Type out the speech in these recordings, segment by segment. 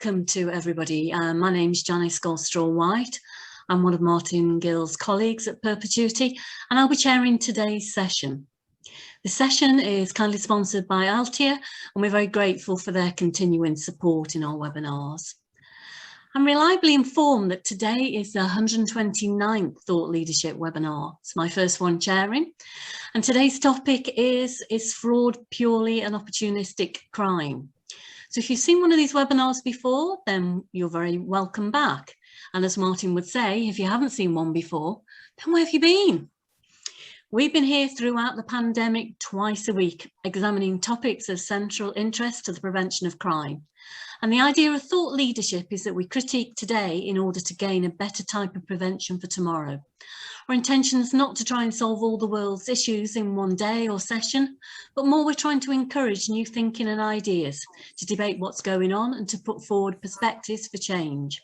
welcome to everybody. My name's Janice Goldstraw-White. I'm one of Martin Gill's colleagues at Perpetuity, and I'll be chairing today's session. The session is kindly sponsored by Altia, and we're very grateful for their continuing support in our webinars. I'm reliably informed that today is the 129th Thought Leadership webinar. It's my first one chairing, and today's topic is fraud purely an opportunistic crime? So if you've seen one of these webinars before, then you're very welcome back. And as Martin would say, if you haven't seen one before, then where have you been? We've been here throughout the pandemic twice a week, examining topics of central interest to the prevention of crime. And the idea of thought leadership is that we critique today in order to gain a better type of prevention for tomorrow. Our intention is not to try and solve all the world's issues in one day or session, but more we're trying to encourage new thinking and ideas, to debate what's going on and to put forward perspectives for change.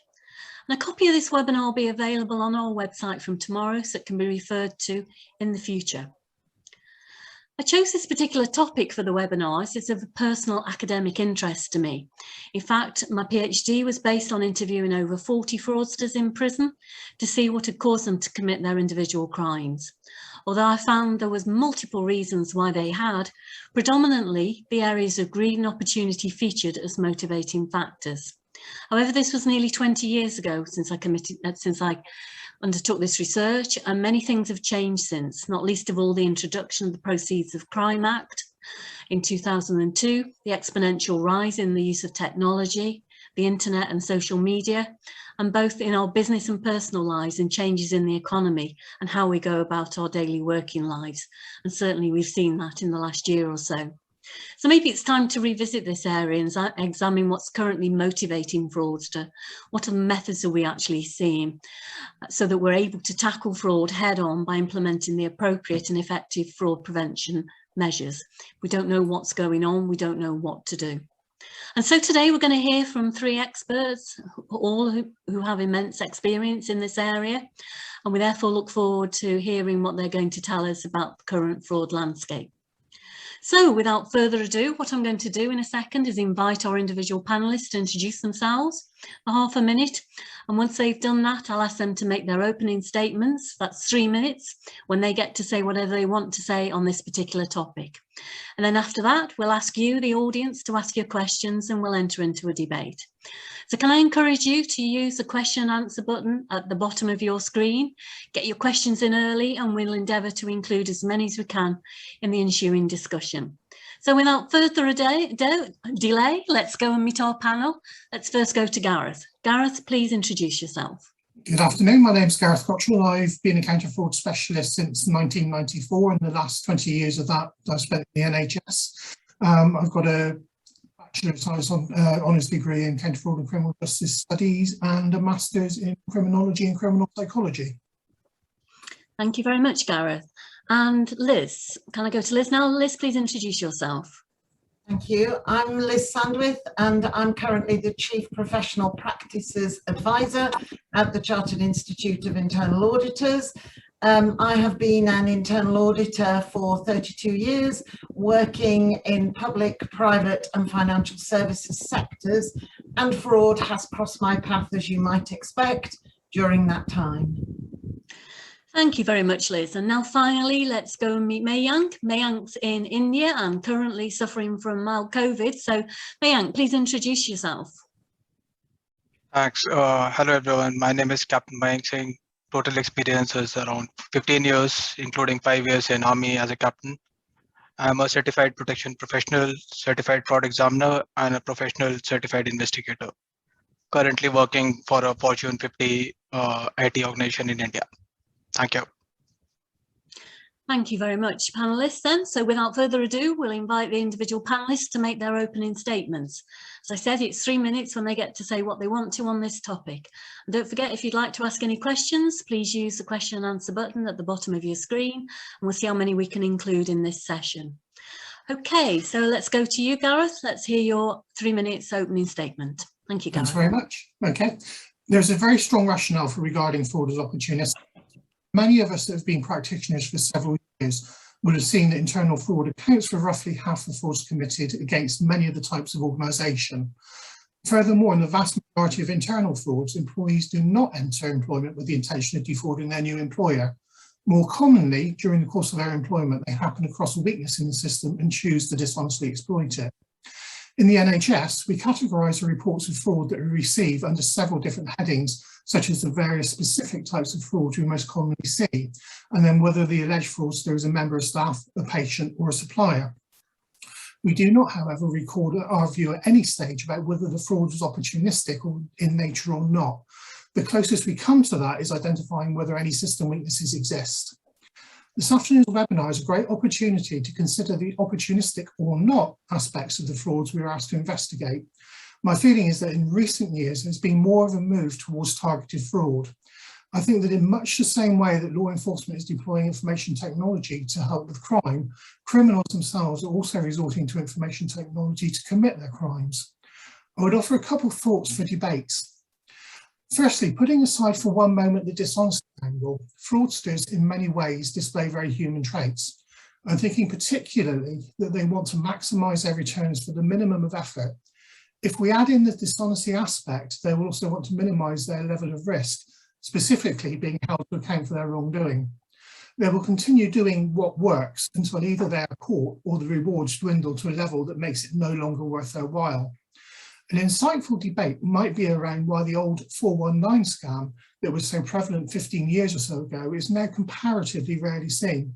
And a copy of this webinar will be available on our website from tomorrow, so it can be referred to in the future. I chose this particular topic for the webinar as it's of personal academic interest to me. In fact, my PhD was based on interviewing over 40 fraudsters in prison to see what had caused them to commit their individual crimes. Although I found there was multiple reasons why they had, predominantly the areas of greed and opportunity featured as motivating factors. However, this was nearly 20 years ago since I undertook this research, and many things have changed since, not least of all the introduction of the Proceeds of Crime Act in 2002, the exponential rise in the use of technology, the internet and social media, and both in our business and personal lives, and changes in the economy and how we go about our daily working lives. And certainly we've seen that in the last year or so. So maybe it's time to revisit this area and examine what's currently motivating fraudster. What are the methods are we actually seeing, so that we're able to tackle fraud head on by implementing the appropriate and effective fraud prevention measures. We don't know what's going on, we don't know what to do. And so today we're going to hear from three experts, all who have immense experience in this area, and we therefore look forward to hearing what they're going to tell us about the current fraud landscape. So without further ado, what I'm going to do in a second is invite our individual panellists to introduce themselves for half a minute. And once they've done that, I'll ask them to make their opening statements. That's 3 minutes, when they get to say whatever they want to say on this particular topic. And then after that, we'll ask you, the audience, to ask your questions, and we'll enter into a debate. So can I encourage you to use the question and answer button at the bottom of your screen? Get your questions in early, and we'll endeavour to include as many as we can in the ensuing discussion. So without further delay, let's go and meet our panel. Let's first go to Gareth. Gareth, please introduce yourself. Good afternoon, my name's Gareth Cottrell. I've been a counter fraud specialist since 1994, and the last 20 years of that I've spent in the NHS. I've got a Bachelor of Science honours degree in counter fraud and criminal justice studies, and a Master's in criminology and criminal psychology. Thank you very much, Gareth. And Liz, can I go to Liz now? Liz, please introduce yourself. Thank you. I'm Liz Sandwith, and I'm currently the Chief Professional Practices Advisor at the Chartered Institute of Internal Auditors. I have been an internal auditor for 32 years, working in public, private and financial services sectors, and fraud has crossed my path, as you might expect, during that time. Thank you very much, Liz. And now finally, let's go and meet Mayank. Mayank's in India and currently suffering from mild COVID. So Mayank, please introduce yourself. Thanks. Hello, everyone. My name is Captain Mayank Singh. Total experience is around 15 years, including 5 years in Army as a captain. I'm a certified protection professional, certified fraud examiner, and a professional certified investigator. Currently working for a Fortune 50 IT organization in India. Thank you. Thank you very much, panellists then. So without further ado, we'll invite the individual panellists to make their opening statements. As I said, it's 3 minutes when they get to say what they want to on this topic. And don't forget, if you'd like to ask any questions, please use the question and answer button at the bottom of your screen, and we'll see how many we can include in this session. Okay, so let's go to you, Gareth. Let's hear your 3 minutes opening statement. Thank you, Gareth. Thanks very much. Okay. There's a very strong rationale for regarding fraud as opportunistic. Many of us that have been practitioners for several years would have seen that internal fraud accounts for roughly half the frauds committed against many of the types of organisation. Furthermore, in the vast majority of internal frauds, employees do not enter employment with the intention of defrauding their new employer. More commonly, during the course of their employment, they happen across a weakness in the system and choose to dishonestly exploit it. In the NHS, we categorise the reports of fraud that we receive under several different headings, such as the various specific types of fraud we most commonly see, and then whether the alleged fraudster is a member of staff, a patient, or a supplier. We do not, however, record our view at any stage about whether the fraud was opportunistic or in nature or not. The closest we come to that is identifying whether any system weaknesses exist. This afternoon's webinar is a great opportunity to consider the opportunistic or not aspects of the frauds we are asked to investigate. My feeling is that in recent years, there's been more of a move towards targeted fraud. I think that in much the same way that law enforcement is deploying information technology to help with crime, criminals themselves are also resorting to information technology to commit their crimes. I would offer a couple of thoughts for debates. Firstly, putting aside for one moment the dishonesty angle, fraudsters in many ways display very human traits. I'm thinking particularly that they want to maximise their returns for the minimum of effort. If we add in the dishonesty aspect, they will also want to minimise their level of risk, specifically being held to account for their wrongdoing. They will continue doing what works until either they are caught or the rewards dwindle to a level that makes it no longer worth their while. An insightful debate might be around why the old 419 scam that was so prevalent 15 years or so ago is now comparatively rarely seen.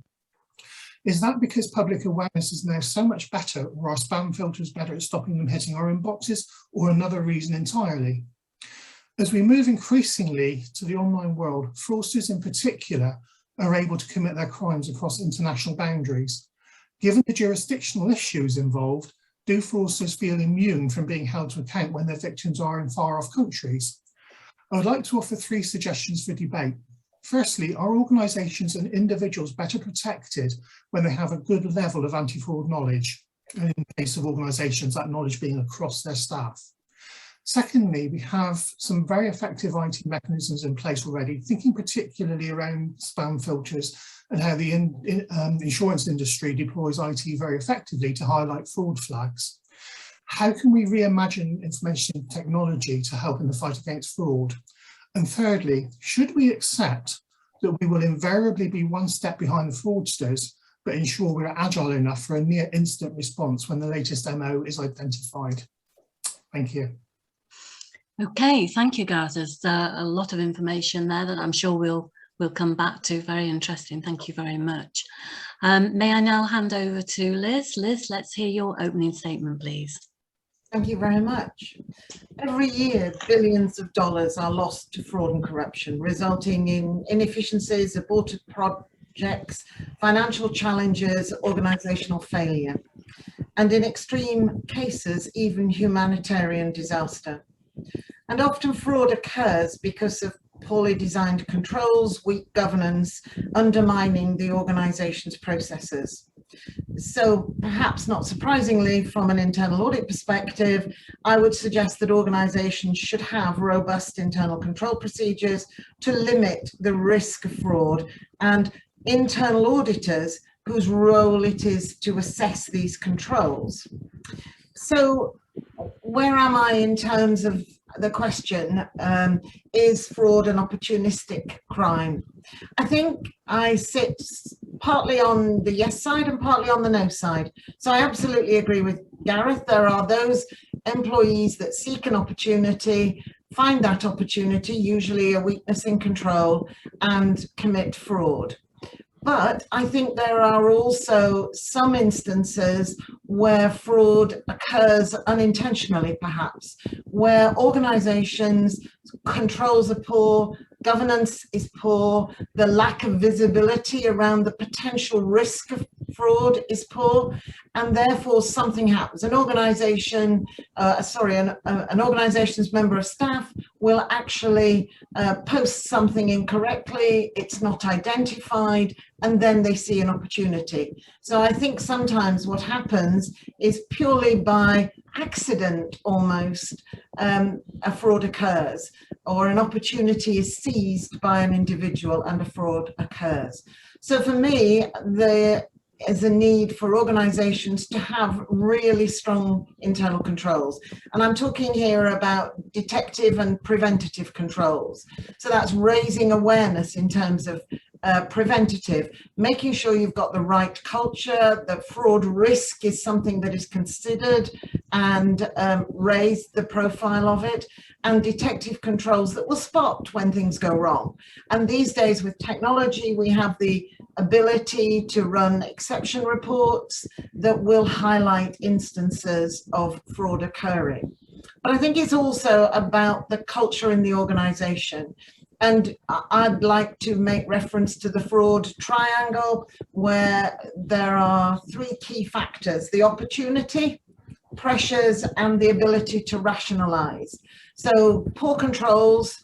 Is that because public awareness is now so much better, or are spam filters better at stopping them hitting our inboxes, or another reason entirely? As we move increasingly to the online world, fraudsters in particular are able to commit their crimes across international boundaries. Given the jurisdictional issues involved, do fraudsters feel immune from being held to account when their victims are in far-off countries? I would like to offer three suggestions for debate. Firstly, are organisations and individuals better protected when they have a good level of anti-fraud knowledge? And in the case of organisations, that knowledge being across their staff. Secondly, we have some very effective IT mechanisms in place already, thinking particularly around spam filters and how the insurance industry deploys IT very effectively to highlight fraud flags. How can we reimagine information technology to help in the fight against fraud? And thirdly, should we accept that we will invariably be one step behind the fraudsters, but ensure we're agile enough for a near instant response when the latest MO is identified? Thank you. Okay, thank you, Gareth. There's a lot of information there that I'm sure we'll come back to. Very interesting. Thank you very much. May I now hand over to Liz? Liz, let's hear your opening statement, please. Thank you very much. Every year, billions of dollars are lost to fraud and corruption, resulting in inefficiencies, aborted projects, financial challenges, organisational failure, and in extreme cases, even humanitarian disaster. And often fraud occurs because of poorly designed controls, weak governance, undermining the organisation's processes. So perhaps not surprisingly, from an internal audit perspective, I would suggest that organisations should have robust internal control procedures to limit the risk of fraud, and internal auditors whose role it is to assess these controls. So where am I in terms of the question, is fraud an opportunistic crime? I think I sit partly on the yes side and partly on the no side. So I absolutely agree with Gareth. There are those employees that seek an opportunity, find that opportunity, usually a weakness in control, and commit fraud. But I think there are also some instances where fraud occurs unintentionally, perhaps, where organisations' controls are poor, governance is poor, the lack of visibility around the potential risk of fraud is poor, and therefore something happens. An organisation, an organisation's member of staff will actually post something incorrectly, it's not identified, and then they see an opportunity. So I think sometimes what happens is purely by accident almost, a fraud occurs, or an opportunity is seized by an individual and a fraud occurs. So for me, the is a need for organisations to have really strong internal controls. And I'm talking here about detective and preventative controls. So that's raising awareness in terms of preventative, making sure you've got the right culture, that fraud risk is something that is considered and raise the profile of it, and detective controls that will spot when things go wrong. And these days with technology, we have the ability to run exception reports that will highlight instances of fraud occurring. But I think it's also about the culture in the organisation. And I'd like to make reference to the fraud triangle, where there are three key factors: the opportunity, pressures, and the ability to rationalise. So poor controls,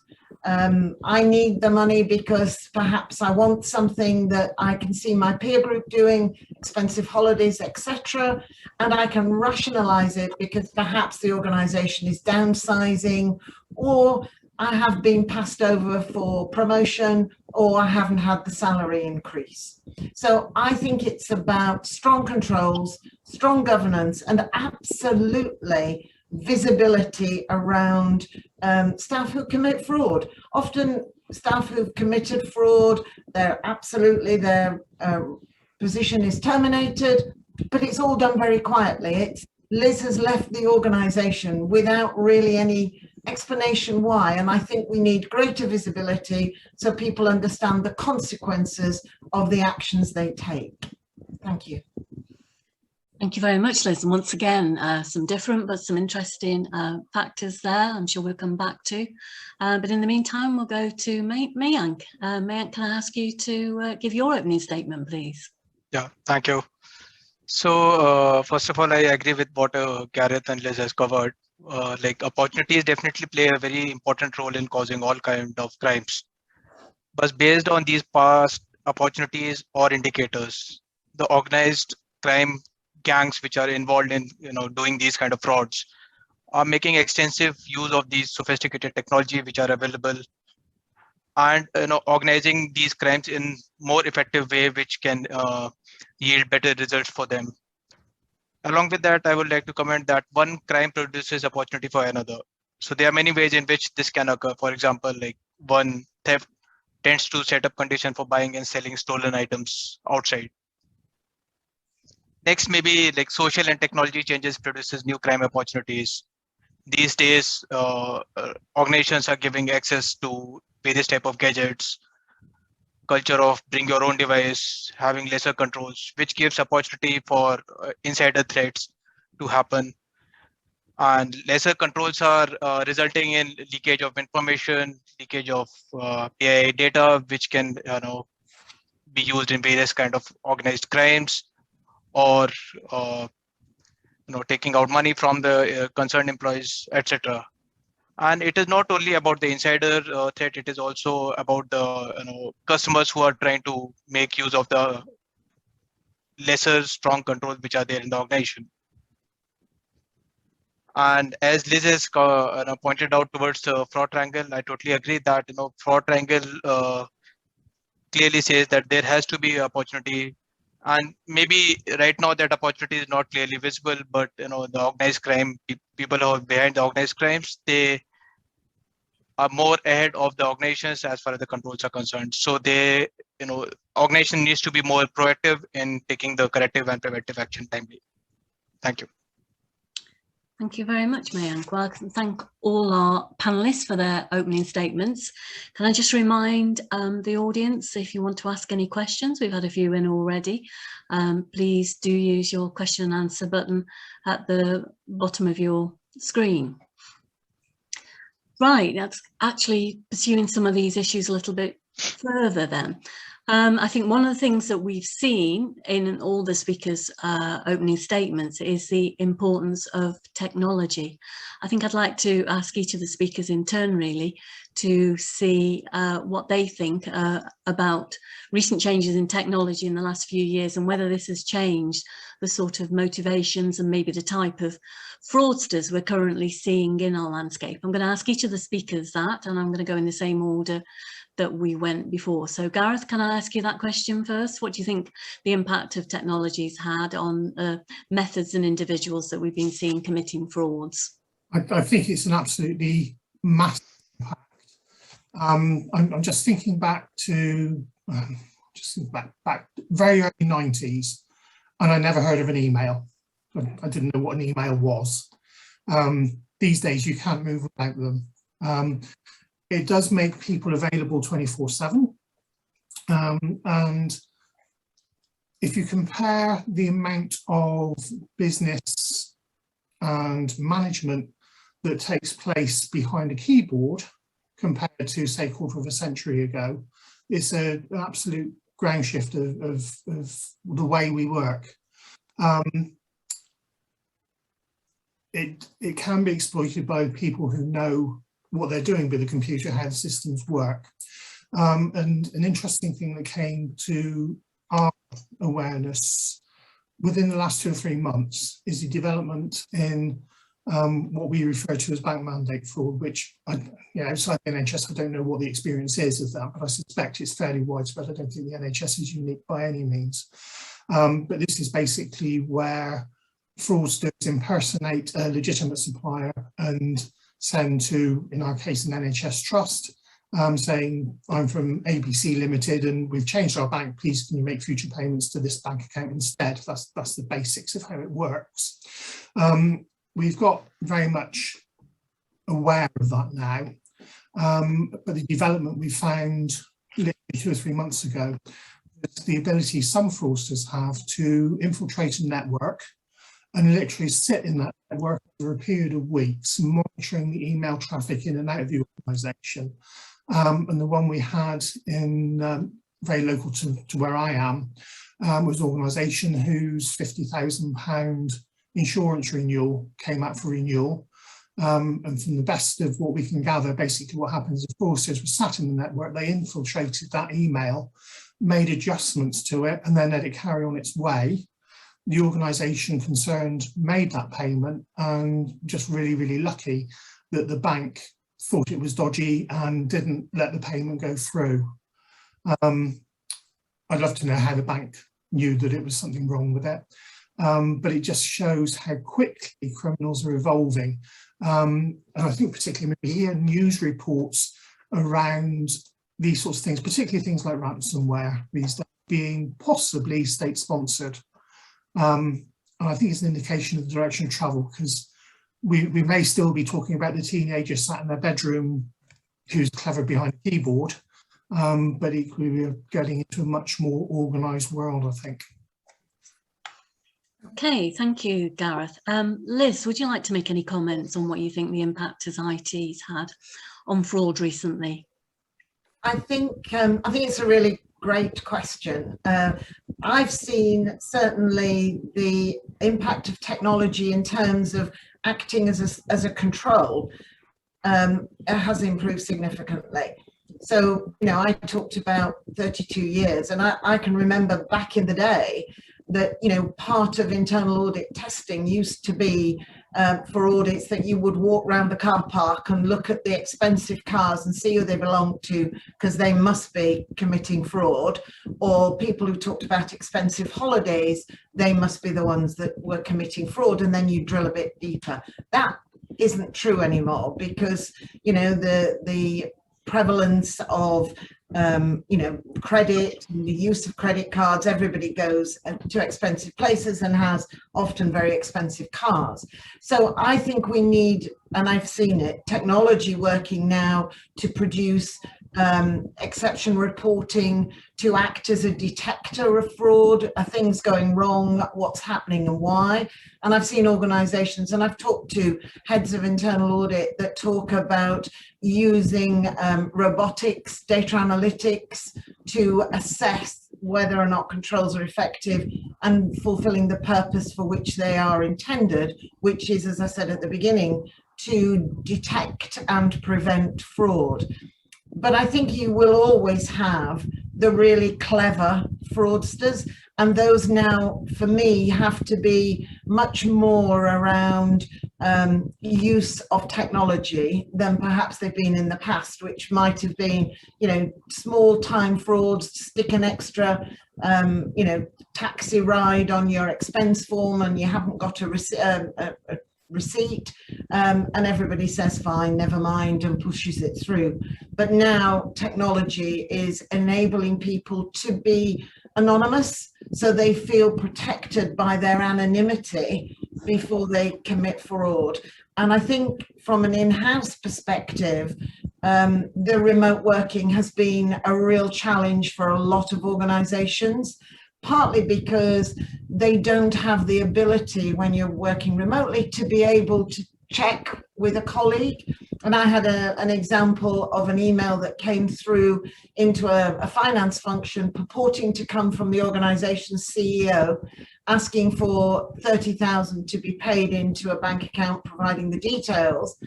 I need the money because perhaps I want something that I can see my peer group doing, expensive holidays, etc. And I can rationalise it because perhaps the organisation is downsizing, or I have been passed over for promotion, or I haven't had the salary increase. So I think it's about strong controls, strong governance, and absolutely visibility around staff who commit fraud. Often staff who've committed fraud, their position is terminated, but it's all done very quietly. Liz has left the organisation without really any explanation why, and I think we need greater visibility so people understand the consequences of the actions they take. Thank you. Thank you very much, Liz. And once again, some different but some interesting factors there I'm sure we'll come back to. But in the meantime, we'll go to Mayank. Mayank, can I ask you to give your opening statement, please? Yeah, thank you. So first of all, I agree with what Gareth and Liz has covered. Like opportunities definitely play a very important role in causing all kind of crimes. But based on these past opportunities or indicators, the organized crime gangs which are involved in doing these kind of frauds are making extensive use of these sophisticated technology which are available, and organizing these crimes in more effective way which can yield better results for them. Along with that, I would like to comment that one crime produces opportunity for another. So there are many ways in which this can occur. For example, like one, theft tends to set up condition for buying and selling stolen items outside. Next, maybe like social and technology changes produces new crime opportunities. These days, organizations are giving access to various type of gadgets, culture of bring your own device, having lesser controls, which gives opportunity for insider threats to happen. And lesser controls are resulting in leakage of information, leakage of PII data, which can be used in various kind of organized crimes, or taking out money from the concerned employees, etc. And it is not only about the insider threat, it is also about the customers who are trying to make use of the lesser strong controls which are there in the organization. And as Liz has pointed out towards the fraud triangle, I totally agree that fraud triangle clearly says that there has to be opportunity, and maybe right now that opportunity is not clearly visible, but the organized crime people who are behind the organized crimes, they are more ahead of the organizations as far as the controls are concerned. So they, organization needs to be more proactive in taking the corrective and preventive action timely. Thank you. Thank you very much, Mayank. Well, I can thank all our panelists for their opening statements. Can I just remind the audience, if you want to ask any questions, we've had a few in already, please do use your question and answer button at the bottom of your screen. Right, that's actually pursuing some of these issues a little bit further then. I think one of the things that we've seen in all the speakers' opening statements is the importance of technology. I think I'd like to ask each of the speakers in turn really to see what they think about recent changes in technology in the last few years, and whether this has changed the sort of motivations and maybe the type of fraudsters we're currently seeing in our landscape. I'm going to ask each of the speakers that, and I'm going to go in the same order that we went before. So Gareth, can I I ask you that question first? What do you think the impact of technology's had on methods and individuals that we've been seeing committing frauds? I think it's an absolutely massive impact. I'm just thinking back to back very early 90s, and I never heard of an email. I didn't know what an email was. These days you can't move without them. It does make people available 24/7. And if you compare the amount of business and management that takes place behind a keyboard compared to, say, a quarter of a century ago, it's an absolute ground shift of the way we work. It can be exploited by people who know what they're doing with the computer, how the systems work. And an interesting thing that came to our awareness within the last 2 or 3 months is the development in what we refer to as bank mandate fraud, which, outside the NHS, I don't know what the experience is of that, but I suspect it's fairly widespread. I don't think the NHS is unique by any means. But this is basically where fraudsters impersonate a legitimate supplier and send to, in our case, an NHS trust, saying, I'm from ABC Limited and we've changed our bank, please can you make future payments to this bank account instead? That's the basics of how it works. We've got very much aware of that now, but the development we found literally 2 or 3 months ago is the ability some fraudsters have to infiltrate a network and literally sit in that network over a period of weeks, monitoring the email traffic in and out of the organisation. And the one we had in very local to where I am was an organisation whose £50,000 insurance renewal came out for renewal. And from the best of what we can gather, basically what happens is fraudsters were sat in the network, they infiltrated that email, made adjustments to it, and then let it carry on its way. The organisation concerned made that payment, and just really, really lucky that the bank thought it was dodgy and didn't let the payment go through. I'd love to know how the bank knew that it was something wrong with it. But it just shows how quickly criminals are evolving. And I think particularly maybe here news reports around these sorts of things, particularly things like ransomware, these days being possibly state-sponsored. And I think it's an indication of the direction of travel, because we may still be talking about the teenager sat in their bedroom who's clever behind a keyboard, but equally we're getting into a much more organised world, I think. Okay, thank you, Gareth. Liz, would you like to make any comments on what you think the impact as IT's had on fraud recently? I think it's a really great question. I've seen certainly the impact of technology in terms of acting as a control has improved significantly. So, I talked about 32 years, and I can remember back in the day that, part of internal audit testing used to be for audits that you would walk around the car park and look at the expensive cars and see who they belong to, because they must be committing fraud, or people who talked about expensive holidays, they must be the ones that were committing fraud, and then you drill a bit deeper. That isn't true anymore, because, the prevalence of credit and the use of credit cards, everybody goes to expensive places and has often very expensive cars. So I think we need, and I've seen it, technology working now to produce exception reporting, to act as a detector of fraud. Are things going wrong? What's happening and why? And I've seen organisations, and I've talked to heads of internal audit that talk about using robotics, data analytics to assess whether or not controls are effective and fulfilling the purpose for which they are intended, which is, as I said at the beginning, to detect and prevent fraud. But I think you will always have the really clever fraudsters, And those now, for me, have to be much more around use of technology than perhaps they've been in the past, which might have been, you know, small time frauds, stick an extra, you know, taxi ride on your expense form and you haven't got a receipt, and everybody says fine, never mind, and pushes it through. But now technology is enabling people to be anonymous, so they feel protected by their anonymity before they commit fraud. And I think from an in-house perspective, the remote working has been a real challenge for a lot of organizations, partly because they don't have the ability when you're working remotely to be able to check with a colleague. And I had an example of an email that came through into a finance function purporting to come from the organization's CEO, asking for 30,000 to be paid into a bank account, providing the details.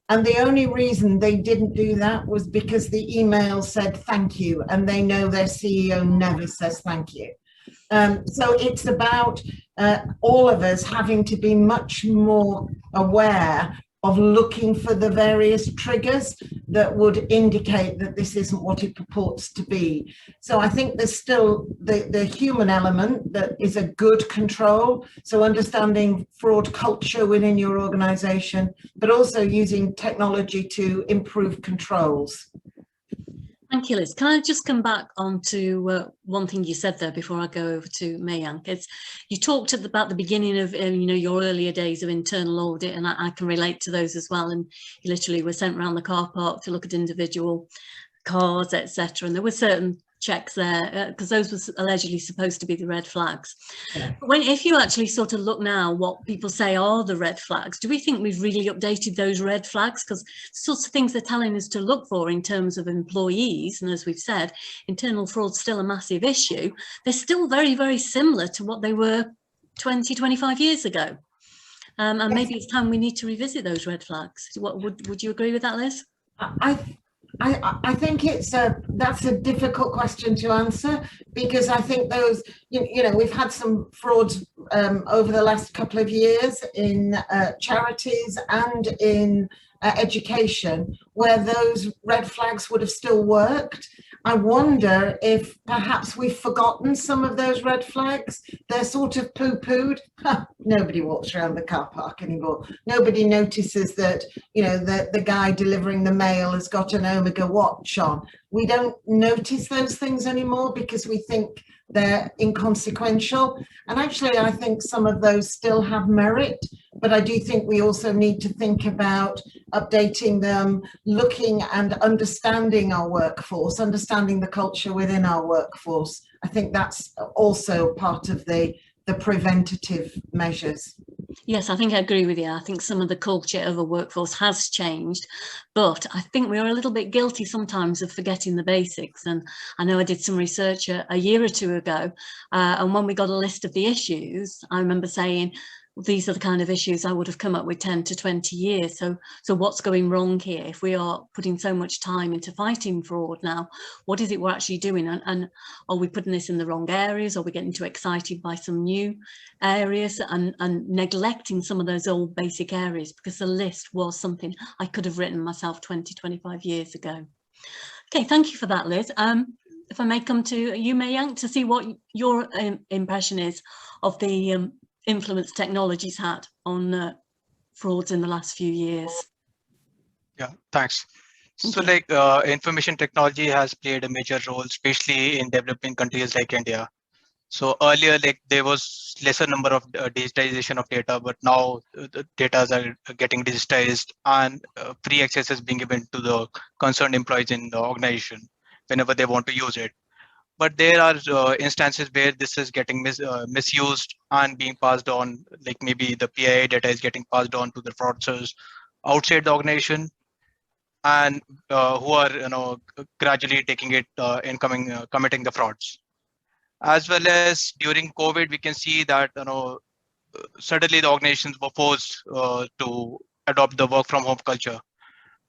And the only reason they didn't do that was because the email said thank you, and they know their CEO never says thank you. So it's about all of us having to be much more aware of looking for the various triggers that would indicate that this isn't what it purports to be. So I think there's still the human element that is a good control. So understanding fraud culture within your organization, but also using technology to improve controls. Thank you, Liz. Can I just come back on to one thing you said there before I go over to Megha? It's, you talked about the beginning of you know, your earlier days of internal audit, and I can relate to those as well. And you literally were sent around the car park to look at individual cars, etc. And there were certain checks there because those were allegedly supposed to be the red flags. Yeah. When, if you actually sort of look now what people say are the red flags, do we think we've really updated those red flags? Because sorts of things they're telling us to look for in terms of employees, and as we've said, internal fraud's still a massive issue. They're still very, very similar to what they were 20, 25 years ago. And yes, maybe it's time we need to revisit those red flags. What would you agree with that, Liz? I think that's a difficult question to answer, because I think those, you know, we've had some frauds over the last couple of years in charities and in education where those red flags would have still worked. I wonder if perhaps we've forgotten some of those red flags. They're sort of poo-pooed. Nobody walks around the car park anymore. Nobody notices that, you know, the guy delivering the mail has got an Omega watch on. We don't notice those things anymore because we think they're inconsequential. And actually, I think some of those still have merit, but I do think we also need to think about updating them, looking and understanding our workforce, understanding the culture within our workforce. I think that's also part of the preventative measures. Yes, I think I agree with you. I think some of the culture of a workforce has changed, but I think we are a little bit guilty sometimes of forgetting the basics. And I know I did some research a year or two ago, and when we got a list of the issues, I remember saying, these are the kind of issues I would have come up with 10 to 20 years. So what's going wrong here? If we are putting so much time into fighting fraud now, what is it we're actually doing? And are we putting this in the wrong areas? Are we getting too excited by some new areas and neglecting some of those old basic areas? Because the list was something I could have written myself 20, 25 years ago. Okay, thank you for that, Liz. If I may come to you, Megha, to see what your impression is of the influence technology's had on frauds in the last few years. Yeah, thanks. So like information technology has played a major role, especially in developing countries like India. So earlier, like there was lesser number of digitization of data, but now the data are getting digitized and free access is being given to the concerned employees in the organization whenever they want to use it. But there are instances where this is getting misused and being passed on, like maybe the PII data is getting passed on to the fraudsters outside the organization, and who are, you know, gradually taking it and committing the frauds. As well as during COVID, we can see that, you know, suddenly the organizations were forced to adopt the work from home culture,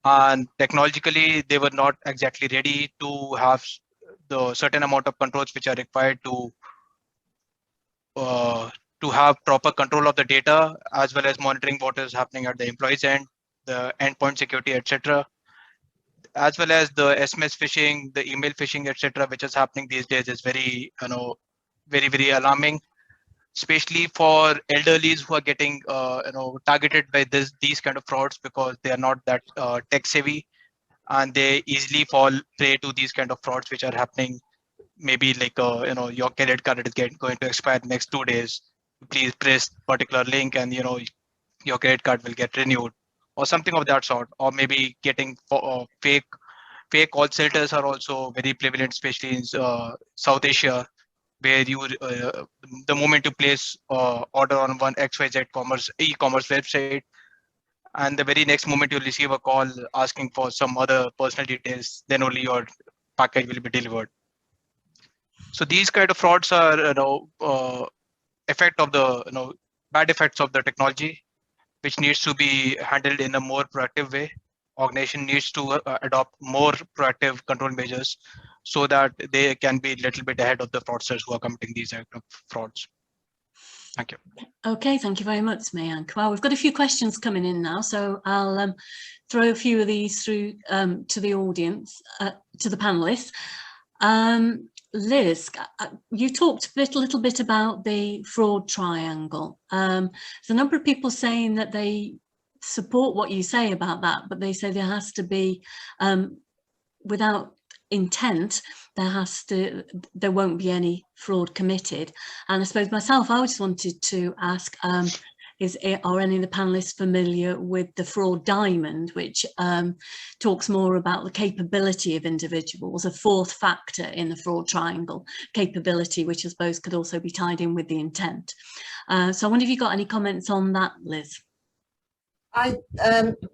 and technologically they were not exactly ready to have the certain amount of controls which are required to to have proper control of the data, as well as monitoring what is happening at the employee's end, the endpoint security, etc., as well as the SMS phishing, the email phishing, etc., which is happening these days is very, very alarming, especially for elderlies who are getting, targeted by these kind of frauds because they are not that tech savvy, and they easily fall prey to these kind of frauds which are happening. Maybe like, your credit card is going to expire next 2 days. Please press particular link, and your credit card will get renewed, or something of that sort. Or maybe getting fake call centers are also very prevalent, especially in South Asia, where the moment you place order on one XYZ e-commerce website, and the very next moment you receive a call asking for some other personal details, then only your package will be delivered. So these kind of frauds are, effect of the, bad effects of the technology, which needs to be handled in a more proactive way. Organization needs to adopt more proactive control measures so that they can be a little bit ahead of the fraudsters who are committing these type of frauds. Thank you. Okay, thank you very much, Mayank. Well, we've got a few questions coming in now, so I'll throw a few of these through to the audience, to the panelists. Liz, you talked a little bit about the fraud triangle. There's a number of people saying that they support what you say about that, but they say there has to be, without intent, there won't be any fraud committed. And I suppose myself, I just wanted to ask, are any of the panelists familiar with the fraud diamond, which talks more about the capability of individuals, a fourth factor in the fraud triangle, capability, which I suppose could also be tied in with the intent. So I wonder if you got any comments on that, Liz?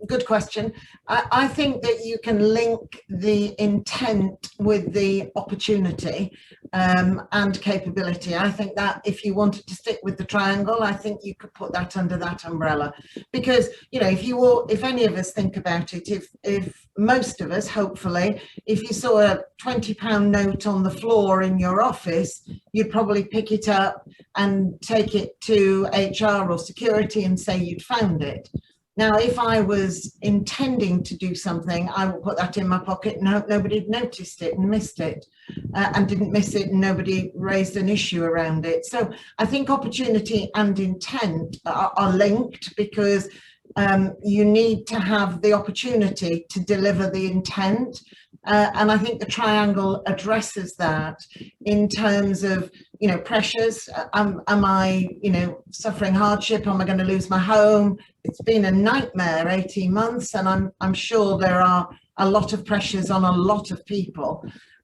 Good question. I think that you can link the intent with the opportunity and capability. I think that if you wanted to stick with the triangle, I think you could put that under that umbrella, because if any of us think about it, if most of us, hopefully, if you saw a £20 note on the floor in your office, you'd probably pick it up and take it to HR or security and say you'd found it. Now, if I was intending to do something, I would put that in my pocket and hope nobody noticed it and missed it, and didn't miss it and nobody raised an issue around it. So I think opportunity and intent are linked, because you need to have the opportunity to deliver the intent. And I think the triangle addresses that in terms of, pressures. Am I, suffering hardship? Am I going to lose my home? It's been a nightmare 18 months, and I'm sure there are a lot of pressures on a lot of people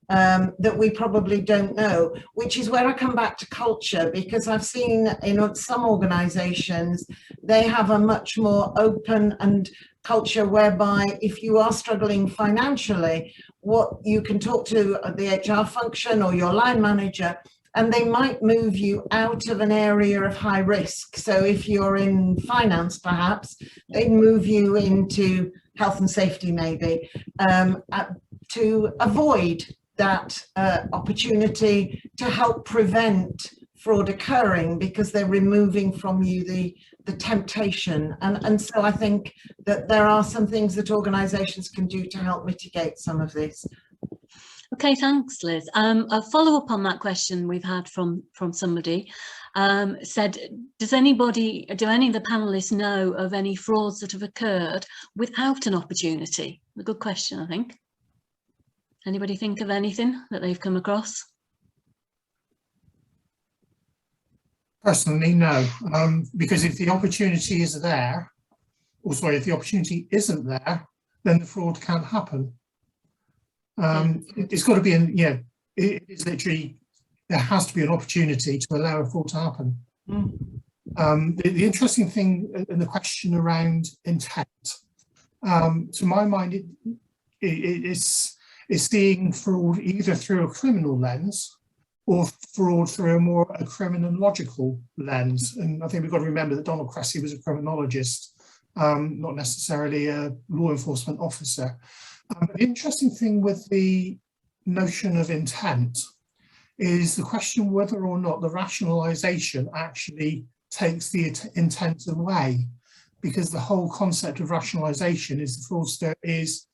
that we probably don't know, which is where I come back to culture, because I've seen in some organizations, they have a much more open and culture whereby if you are struggling financially, what you can talk to the HR function or your line manager, and they might move you out of an area of high risk. So if you're in finance, perhaps they'd move you into health and safety, maybe, to avoid that opportunity, to help prevent fraud occurring, because they're removing from you the temptation. And so I think that there are some things that organizations can do to help mitigate some of this. Okay, thanks, Liz. A follow-up on that question we've had from somebody said, do any of the panelists know of any frauds that have occurred without an opportunity? A good question, I think. Anybody think of anything that they've come across? Personally, no, because if the opportunity is there, or sorry, if the opportunity isn't there, then the fraud can't happen. It's got to be it is literally, there has to be an opportunity to allow a fraud to happen. The interesting thing in the question around intent, to my mind, it's seeing fraud either through a criminal lens or fraud through a criminological lens. And I think we've got to remember that Donald Cressy was a criminologist, not necessarily a law enforcement officer. The interesting thing with the notion of intent is the question whether or not the rationalisation actually takes the intent away, because the whole concept of rationalisation is the fraudster is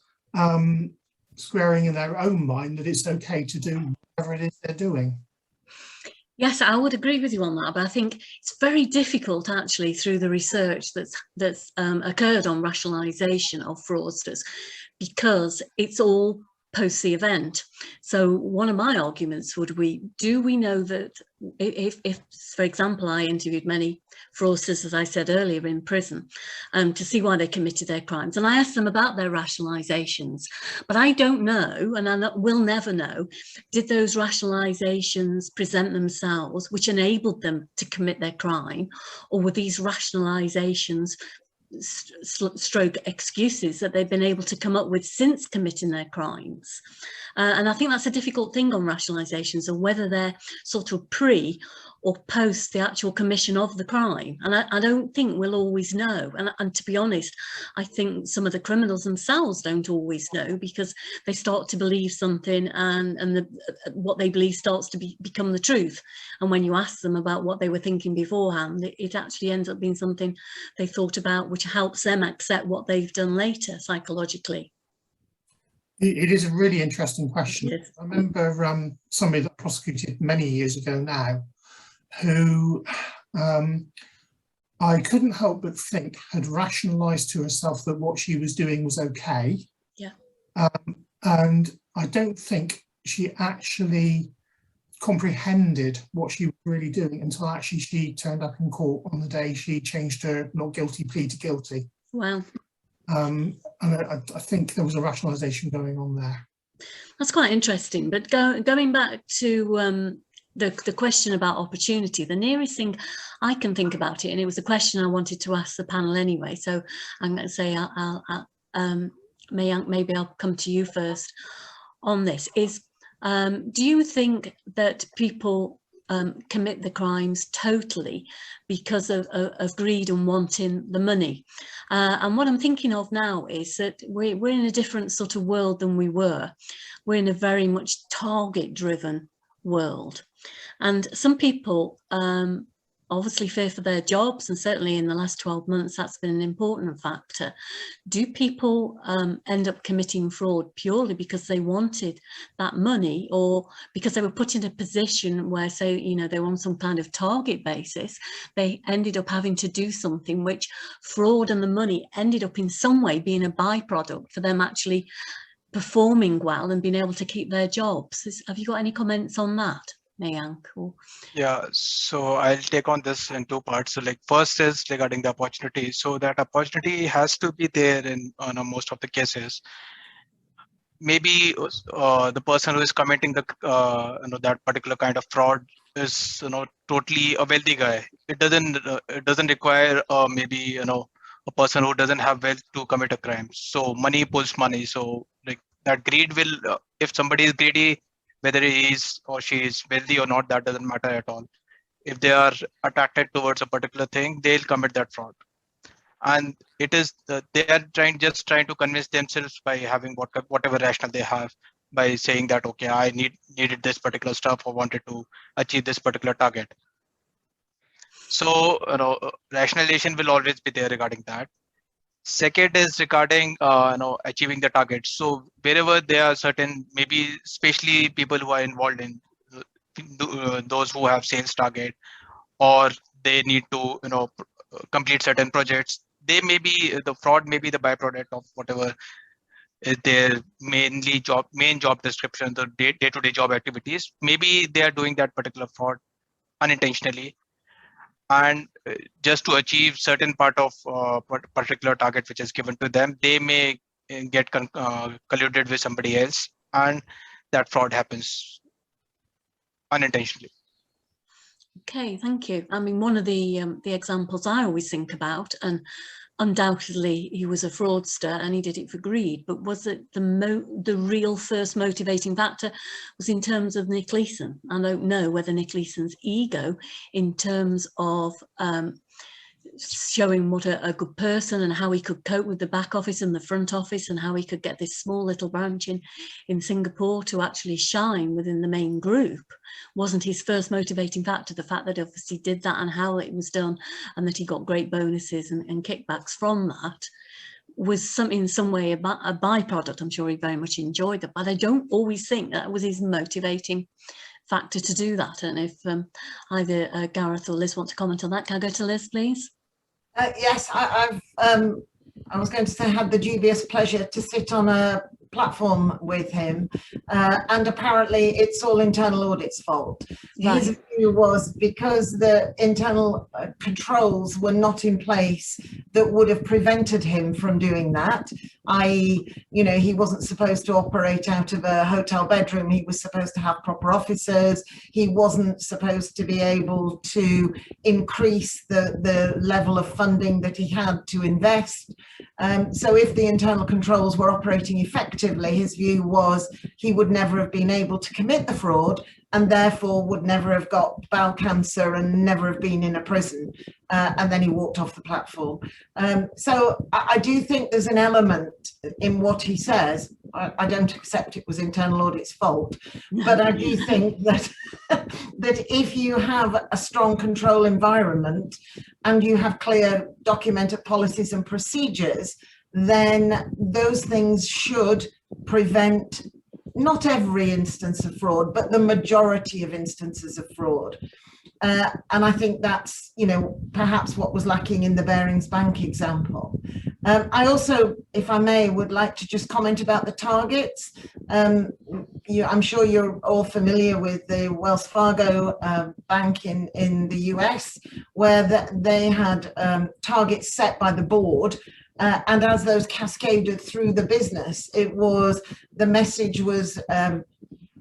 squaring in their own mind that it's okay to do whatever it is they're doing. Yes, I would agree with you on that, but I think it's very difficult actually through the research that's occurred on rationalisation of fraudsters, because it's all post the event. So one of my arguments would be, do we know that if for example, I interviewed many fraudsters, as I said earlier, in prison to see why they committed their crimes, and I asked them about their rationalizations, but I don't know, and I will never know, did those rationalizations present themselves which enabled them to commit their crime, or were these rationalizations stroke excuses that they've been able to come up with since committing their crimes? And I think that's a difficult thing on rationalizations, of whether they're sort of pre or post the actual commission of the crime. And I don't think we'll always know. And to be honest, I think some of the criminals themselves don't always know, because they start to believe something, and what they believe starts to become the truth. And when you ask them about what they were thinking beforehand, it actually ends up being something they thought about, which helps them accept what they've done later psychologically. It is a really interesting question. Yes. I remember somebody that prosecuted many years ago now, who I couldn't help but think had rationalised to herself that what she was doing was okay. Yeah. And I don't think she actually comprehended what she was really doing until actually she turned up in court on the day she changed her not guilty plea to guilty. Wow. And I think there was a rationalisation going on there. That's quite interesting. But going back to the question about opportunity, the nearest thing I can think about it, and it was a question I wanted to ask the panel anyway, so I'm going to say maybe I'll come to you first on this, is do you think that people commit the crimes totally because of greed and wanting the money? And what I'm thinking of now is that we're in a different sort of world than we were. We're in a very much target-driven world. And some people obviously fear for their jobs, and certainly in the last 12 months that's been an important factor. Do people end up committing fraud purely because they wanted that money, or because they were put in a position where, say, you know, they were on some kind of target basis, they ended up having to do something which fraud and the money ended up in some way being a byproduct for them actually performing well and being able to keep their jobs? Have you got any comments on that, Megha? Cool. Yeah, so I'll take on this in two parts. So like first is regarding the opportunity. So that opportunity has to be there in most of the cases. Maybe the person who is committing the that particular kind of fraud is totally a wealthy guy. It doesn't require maybe a person who doesn't have wealth to commit a crime. So money pulls money. So like that greed will, if somebody is greedy, whether he is or she is wealthy or not, that doesn't matter at all. If they are attracted towards a particular thing, they'll commit that fraud. And it is they are just trying to convince themselves by having whatever rationale they have, by saying that, okay, I needed this particular stuff or wanted to achieve this particular target. So rationalization will always be there regarding that. Second is regarding achieving the target. So wherever there are certain, maybe especially people who are involved in those who have sales target, or they need to complete certain projects, they may be, the fraud may be the byproduct of whatever is their main job description, the day-to-day job activities. Maybe they are doing that particular fraud unintentionally, and just to achieve certain part of particular target which is given to them, they may get colluded with somebody else, and that fraud happens unintentionally. Okay, thank you. I mean, one of the examples I always think about, and undoubtedly he was a fraudster and he did it for greed, but was it the real first motivating factor was in terms of Nick Leeson? I don't know whether Nick Leeson's ego in terms of showing what a good person and how he could cope with the back office and the front office, and how he could get this small little branch in Singapore to actually shine within the main group, wasn't his first motivating factor. The fact that obviously did that and how it was done, and that he got great bonuses and kickbacks from that, was in some way a byproduct. I'm sure he very much enjoyed that, but I don't always think that was his motivating factor to do that. And if either Gareth or Liz want to comment on that, can I go to Liz, please? Yes, I was going to say, had the dubious pleasure to sit on a platform with him, and apparently it's all internal audit's fault. Right. His view was because the internal controls were not in place that would have prevented him from doing that, i.e., you know, he wasn't supposed to operate out of a hotel bedroom, he was supposed to have proper officers, he wasn't supposed to be able to increase the level of funding that he had to invest. So if the internal controls were operating effectively, his view was he would never have been able to commit the fraud, and therefore would never have got bowel cancer and never have been in a prison. And then he walked off the platform. So I do think there's an element in what he says. I don't accept it was internal audit's fault, but I do think that that if you have a strong control environment and you have clear documented policies and procedures, then those things should prevent not every instance of fraud, but the majority of instances of fraud. And I think that's, you know, perhaps what was lacking in the Barings Bank example. I also, if I may, would like to just comment about the targets. I'm sure you're all familiar with the Wells Fargo bank in the US, where they had targets set by the board. And as those cascaded through the business, the message was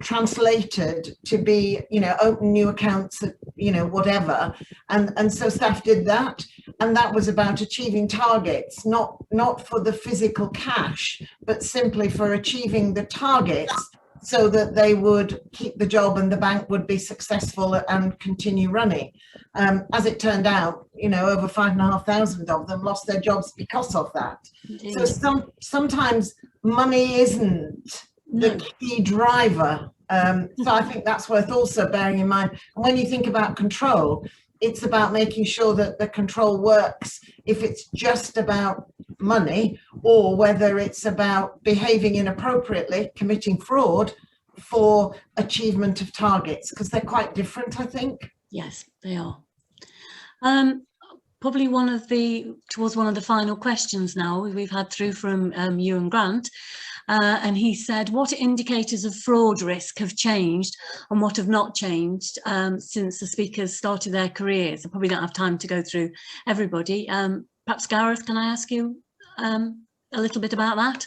translated to be, you know, open new accounts, you know, whatever. And so staff did that. And that was about achieving targets, not for the physical cash, but simply for achieving the targets so that they would keep the job and the bank would be successful and continue running. As it turned out, you know, over 5,500 of them lost their jobs because of that. Indeed. So sometimes money isn't the key driver. So I think that's worth also bearing in mind. And when you think about control, it's about making sure that the control works if it's just about money, or whether it's about behaving inappropriately, committing fraud for achievement of targets, because they're quite different, I think. Yes, they are. Probably towards one of the final questions now we've had through from Ewan Grant. And he said, what indicators of fraud risk have changed and what have not changed since the speakers started their careers? I probably don't have time to go through everybody. Perhaps Gareth, can I ask you a little bit about that?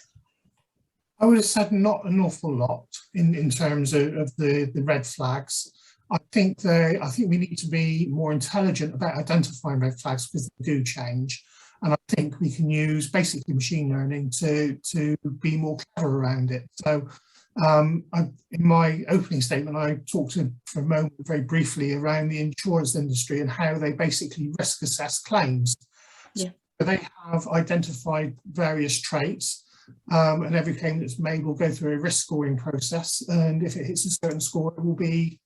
I would have said not an awful lot in terms of the red flags. I think we need to be more intelligent about identifying red flags, because they do change. And I think we can use basically machine learning to be more clever around it. So in my opening statement, I talked for a moment very briefly around the insurance industry and how they basically risk assess claims. Yeah. So they have identified various traits, and every claim that's made will go through a risk scoring process. And if it hits a certain score, it will be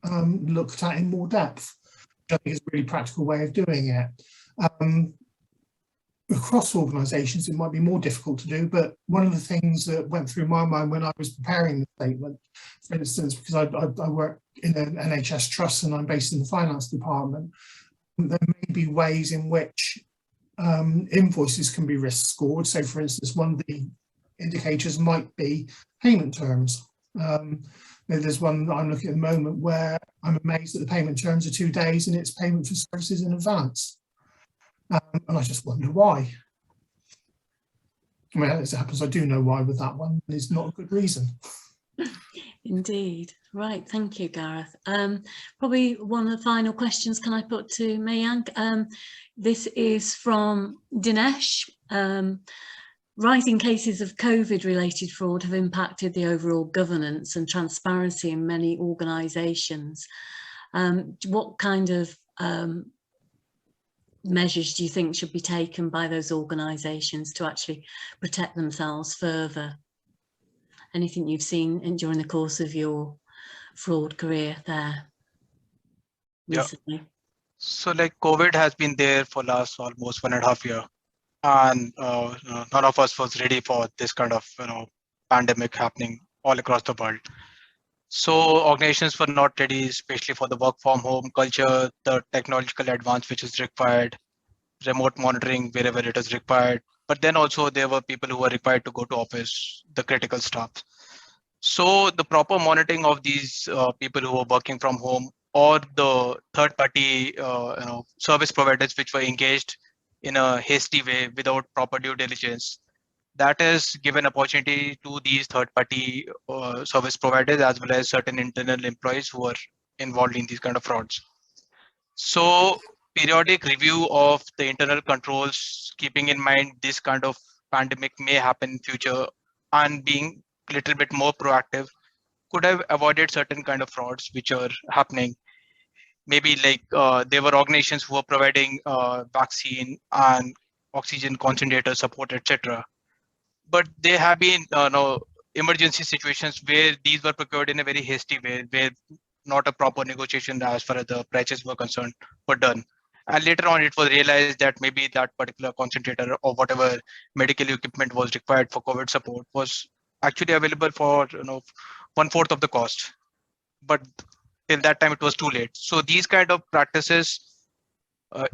looked at in more depth, which I think is a really practical way of doing it. Across organisations, it might be more difficult to do, but one of the things that went through my mind when I was preparing the statement, for instance, because I work in an NHS trust and I'm based in the finance department, there may be ways in which invoices can be risk scored. So, for instance, one of the indicators might be payment terms. There's one that I'm looking at the moment where I'm amazed that the payment terms are 2 days and it's payment for services in advance. And I just wonder why. I mean, as it happens, I do know why with that one. It's not a good reason. Indeed. Right. Thank you, Gareth. Probably one of the final questions can I put to Mayank? This is from Dinesh. Rising cases of COVID-related fraud have impacted the overall governance and transparency in many organisations. What kind of measures do you think should be taken by those organisations to actually protect themselves further? Anything you've seen during the course of your fraud career there recently? Yeah. So like COVID has been there for last almost 1.5 years, and none of us was ready for this kind of pandemic happening all across the world. So organizations were not ready, especially for the work from home culture, the technological advance which is required, remote monitoring wherever it is required. But then also there were people who were required to go to office, the critical staff. So the proper monitoring of these people who were working from home, or the third-party service providers which were engaged in a hasty way without proper due diligence, that is given opportunity to these third-party service providers as well as certain internal employees who are involved in these kind of frauds. So periodic review of the internal controls, keeping in mind this kind of pandemic may happen in future, and being a little bit more proactive could have avoided certain kind of frauds which are happening. Maybe like there were organizations who were providing vaccine and oxygen concentrator support, etc. But there have been no emergency situations where these were procured in a very hasty way, where not a proper negotiation as far as the prices were concerned were done. And later on, it was realized that maybe that particular concentrator or whatever medical equipment was required for COVID support was actually available for 1/4 of the cost. But till that time, it was too late. So these kind of practices,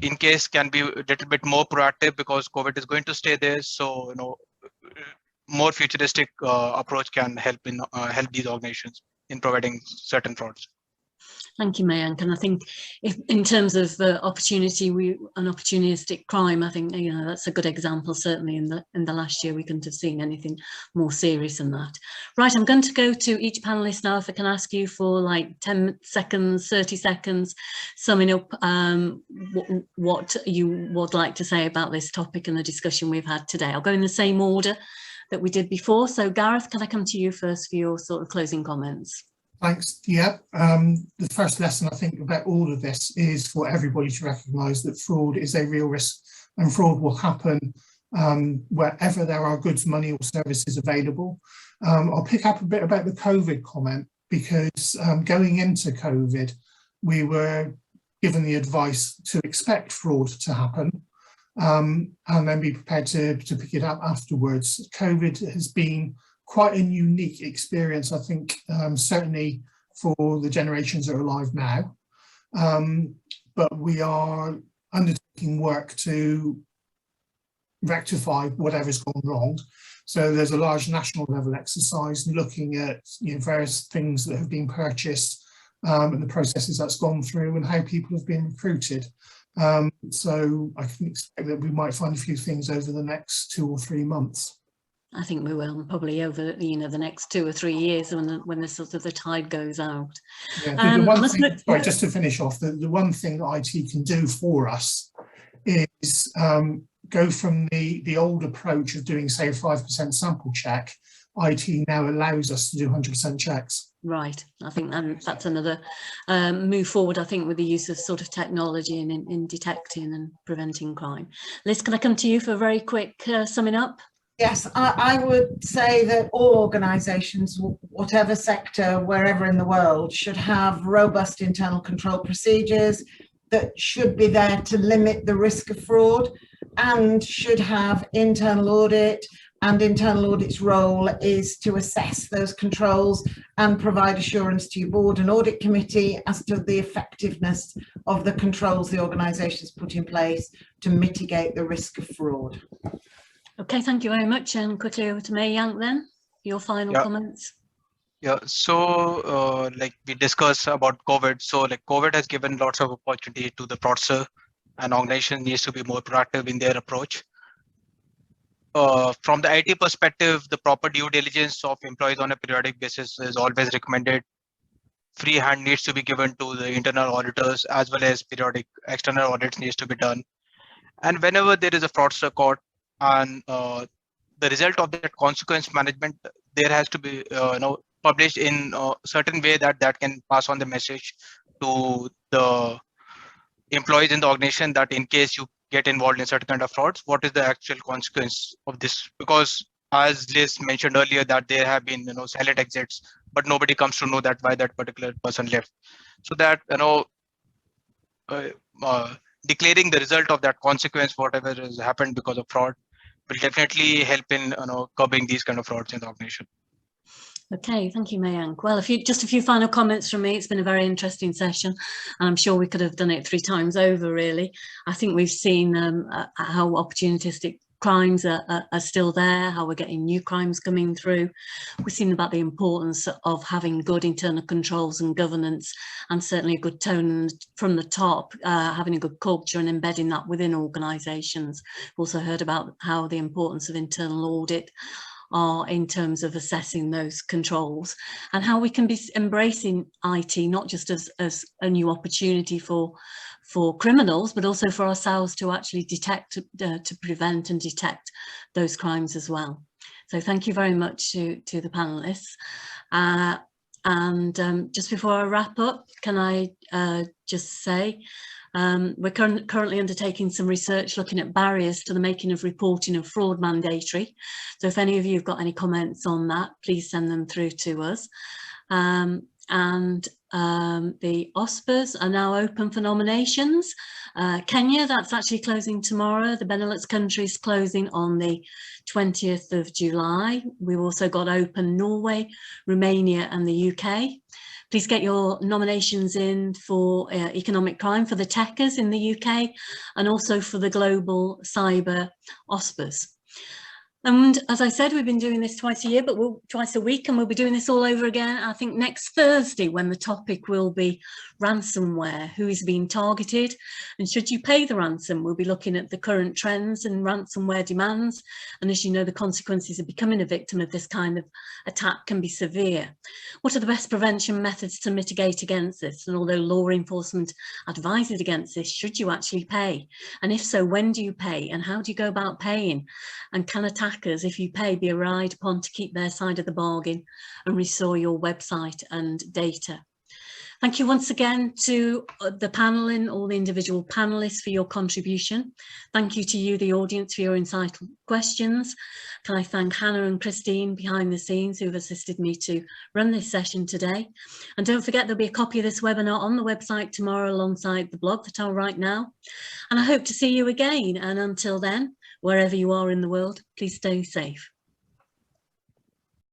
in case, can be a little bit more proactive because COVID is going to stay there. So more futuristic approach can help these organizations in providing certain frauds. Thank you, Mayank. And I think if, in terms of opportunistic crime, I think that's a good example. Certainly in the last year, we couldn't have seen anything more serious than that. Right, I'm going to go to each panelist now. If I can ask you for like 10 seconds, 30 seconds, summing up what you would like to say about this topic and the discussion we've had today. I'll go in the same order that we did before. So Gareth, can I come to you first for your sort of closing comments? Thanks. Yeah, the first lesson I think about all of this is for everybody to recognise that fraud is a real risk, and fraud will happen wherever there are goods, money or services available. I'll pick up a bit about the COVID comment because going into COVID, we were given the advice to expect fraud to happen and then be prepared to pick it up afterwards. COVID has been quite a unique experience, I think, certainly for the generations that are alive now. But we are undertaking work to rectify whatever's gone wrong. So there's a large national level exercise looking at various things that have been purchased and the processes that's gone through and how people have been recruited. So I can expect that we might find a few things over the next 2 or 3 months. I think we will, probably over the next 2 or 3 years when the sort of the tide goes out. Yeah, the one thing, sorry, just to finish off, the one thing that IT can do for us is go from the old approach of doing, say, a 5% sample check. IT now allows us to do 100% checks. Right, I think that's another move forward, I think, with the use of sort of technology in detecting and preventing crime. Liz, can I come to you for a very quick summing up? Yes, I would say that all organisations, whatever sector, wherever in the world, should have robust internal control procedures that should be there to limit the risk of fraud, and should have internal audit, and internal audit's role is to assess those controls and provide assurance to your board and audit committee as to the effectiveness of the controls the organisation's put in place to mitigate the risk of fraud. Okay, thank you very much. And quickly over to Mayank then, your final comments. Yeah, so like we discussed about COVID, so like COVID has given lots of opportunity to the fraudster, and organization needs to be more proactive in their approach. From the IT perspective, the proper due diligence of employees on a periodic basis is always recommended. Free hand needs to be given to the internal auditors, as well as periodic external audits needs to be done. And whenever there is a fraudster caught, and the result of that consequence management, there has to be published in a certain way that can pass on the message to the employees in the organization that in case you get involved in certain kind of frauds, what is the actual consequence of this? Because as Liz mentioned earlier, that there have been silent exits, but nobody comes to know that why that particular person left. So that declaring the result of that consequence, whatever has happened because of fraud, will definitely help in curbing these kind of frauds in the organization. Okay, thank you, Mayank. Well, just a few final comments from me. It's been a very interesting session, and I'm sure we could have done it 3 times over, really. I think we've seen how opportunistic crimes are still there, how we're getting new crimes coming through. We've seen about the importance of having good internal controls and governance, and certainly a good tone from the top, having a good culture and embedding that within organisations. We've also heard about how the importance of internal audit are in terms of assessing those controls, and how we can be embracing IT not just as a new opportunity for criminals, but also for ourselves to actually detect, to prevent and detect those crimes as well. So thank you very much to the panelists. Just before I wrap up, can I just say we're currently undertaking some research looking at barriers to the making of reporting of fraud mandatory. So if any of you have got any comments on that, please send them through to us. The OSPAs are now open for nominations. Kenya, that's actually closing tomorrow. The Benelux countries closing on the 20th of July. We've also got open Norway, Romania and the UK. Please get your nominations in for economic crime for the techers in the UK, and also for the global cyber OSPAs. And as I said, we've been doing this twice a year, but twice a week, and we'll be doing this all over again, I think, next Thursday, when the topic will be ransomware, who is being targeted, and should you pay the ransom? We'll be looking at the current trends and ransomware demands. And as you know, the consequences of becoming a victim of this kind of attack can be severe. What are the best prevention methods to mitigate against this? And although law enforcement advises against this, should you actually pay? And if so, when do you pay? And how do you go about paying? And can attackers, if you pay, be relied upon to keep their side of the bargain and restore your website and data? Thank you once again to the panel and all the individual panelists for your contribution. Thank you to you, the audience, for your insightful questions. Can I thank Hannah and Christine behind the scenes who have assisted me to run this session today. And don't forget, there'll be a copy of this webinar on the website tomorrow alongside the blog that I'll write now. And I hope to see you again. And until then, wherever you are in the world, please stay safe.